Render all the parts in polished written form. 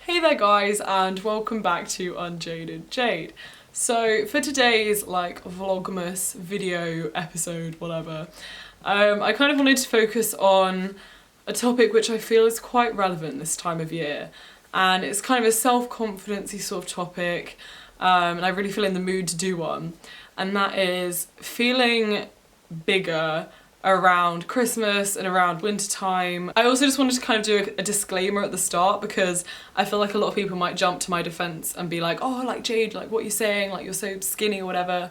Hey there guys, and welcome back to UnJaded Jade. So for today's vlogmas video episode, whatever, I kind of wanted to focus on a topic which I feel is quite relevant this time of year, and it's kind of a self-confidence-y sort of topic, and I really feel in the mood to do one, and that is feeling bigger around Christmas and around winter time. I also just wanted to kind of do a disclaimer at the start, because I feel like a lot of people might jump to my defense and be like, oh, like Jade, like what are you saying, like you're so skinny or whatever,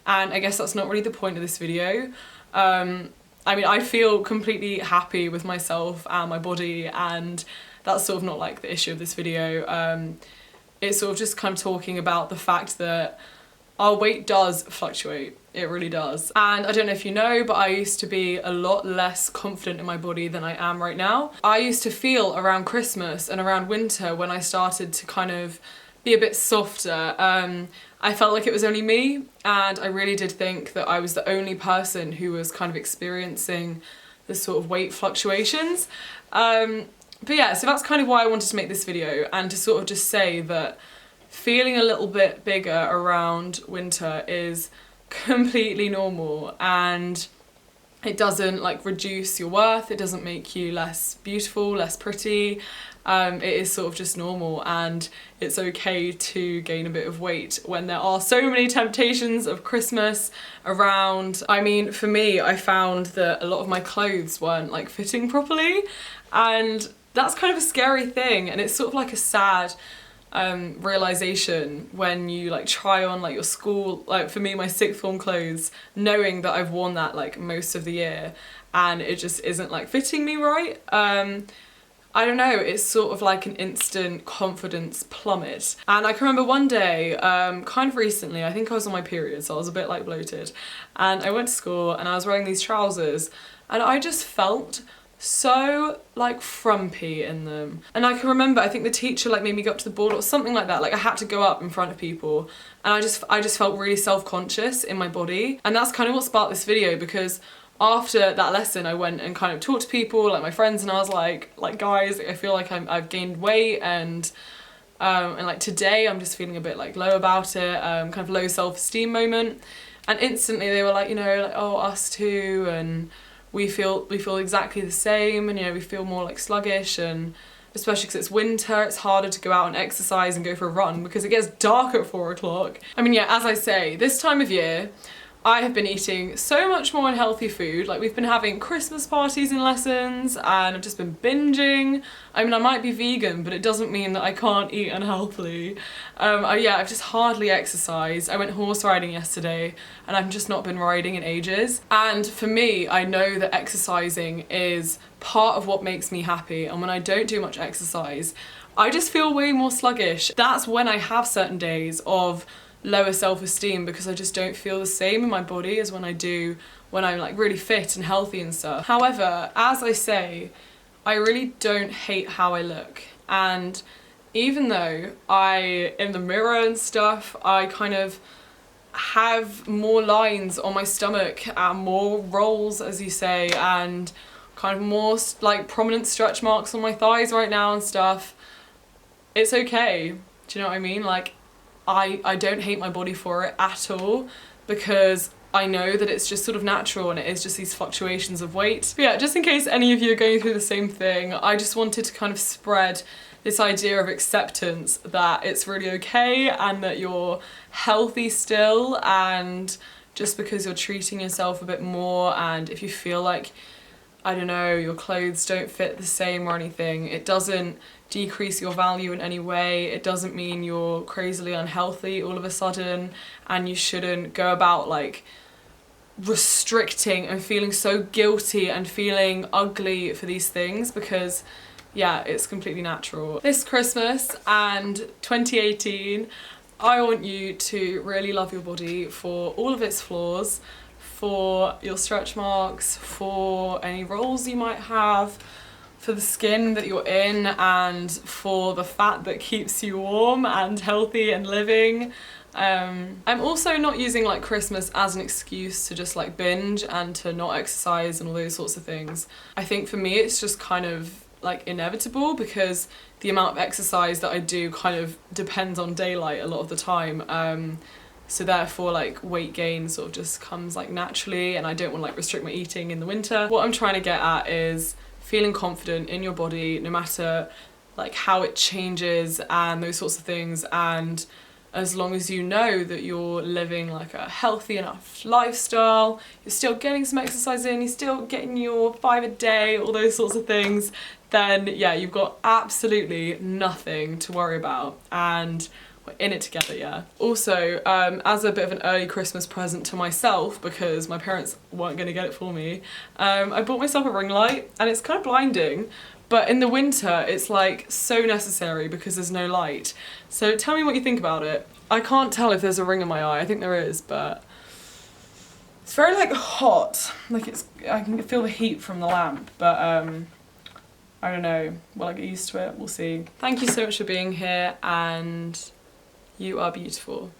and I guess that's not really the point of this video. I mean, I feel completely happy with myself and my body, and that's sort of not like the issue of this video. It's sort of just kind of talking about the fact that our weight does fluctuate. It really does. And I don't know if you know, but I used to be a lot less confident in my body than I am right now. I used to feel around Christmas and around winter, when I started to kind of be a bit softer, I felt like it was only me, and I really did think that I was the only person who was kind of experiencing this sort of weight fluctuations. But yeah, so that's kind of why I wanted to make this video, and to sort of just say that feeling a little bit bigger around winter is completely normal, and it doesn't like reduce your worth, it doesn't make you less beautiful, less pretty. It is sort of just normal, and it's okay to gain a bit of weight when there are so many temptations of Christmas around. I mean, for me, I found that a lot of my clothes weren't like fitting properly, and that's kind of a scary thing, and it's sort of like a sad realization when you like try on like your school, like for me, my sixth form clothes, knowing that I've worn that like most of the year and it just isn't like fitting me right. I don't know, it's sort of like an instant confidence plummet. And I can remember one day, kind of recently, I think I was on my period, so I was a bit like bloated, and I went to school and I was wearing these trousers and I just felt so like frumpy in them. And I can remember, I think the teacher like made me go up to the board or something like that, like I had to go up in front of people, and I just felt really self-conscious in my body. And that's kind of what sparked this video, because after that lesson I went and kind of talked to people, like my friends, and I was like guys, I feel like I've gained weight, and like today I'm just feeling a bit like low about it, kind of low self-esteem moment. And instantly they were like, you know, like, oh, us too, and we feel exactly the same, and you know, we feel more like sluggish, and especially because it's winter, it's harder to go out and exercise and go for a run because it gets dark at 4 o'clock. I mean, yeah, as I say, this time of year I have been eating so much more unhealthy food. Like, we've been having Christmas parties and lessons, and I've just been binging. I mean, I might be vegan, but it doesn't mean that I can't eat unhealthily. Yeah, I've just hardly exercised. I went horse riding yesterday, and I've just not been riding in ages. And for me, I know that exercising is part of what makes me happy, and when I don't do much exercise, I just feel way more sluggish. That's when I have certain days of lower self-esteem, because I just don't feel the same in my body as when I do when I'm like really fit and healthy and stuff. However, as I say, I really don't hate how I look, and even though in the mirror and stuff, I kind of have more lines on my stomach and more rolls, as you say, and kind of more like prominent stretch marks on my thighs right now and stuff, it's okay. Do you know what I mean? Like, I don't hate my body for it at all, because I know that it's just sort of natural, and it is just these fluctuations of weight. But yeah, just in case any of you are going through the same thing, I just wanted to kind of spread this idea of acceptance, that it's really okay and that you're healthy still, and just because you're treating yourself a bit more, and if you feel like, I don't know, your clothes don't fit the same or anything, it doesn't decrease your value in any way. It doesn't mean you're crazily unhealthy all of a sudden, and you shouldn't go about like restricting and feeling so guilty and feeling ugly for these things, because yeah, it's completely natural. This Christmas and 2018, I want you to really love your body for all of its flaws, for your stretch marks, for any rolls you might have, for the skin that you're in, and for the fat that keeps you warm and healthy and living. I'm also not using like Christmas as an excuse to just like binge and to not exercise and all those sorts of things. I think for me it's just kind of like inevitable, because the amount of exercise that I do kind of depends on daylight a lot of the time. So therefore like weight gain sort of just comes like naturally, and I don't want to like restrict my eating in the winter. What I'm trying to get at is feeling confident in your body no matter like how it changes and those sorts of things, and as long as you know that you're living like a healthy enough lifestyle, you're still getting some exercise in, you're still getting your 5 a day, all those sorts of things, then yeah, you've got absolutely nothing to worry about, and we're in it together, yeah. Also, as a bit of an early Christmas present to myself, because my parents weren't gonna get it for me, I bought myself a ring light, and it's kind of blinding, but in the winter it's like so necessary because there's no light. So tell me what you think about it. I can't tell if there's a ring in my eye, I think there is, but it's very like hot, like I can feel the heat from the lamp, but I don't know, will I get used to it? We'll see. Thank you so much for being here, and you are beautiful.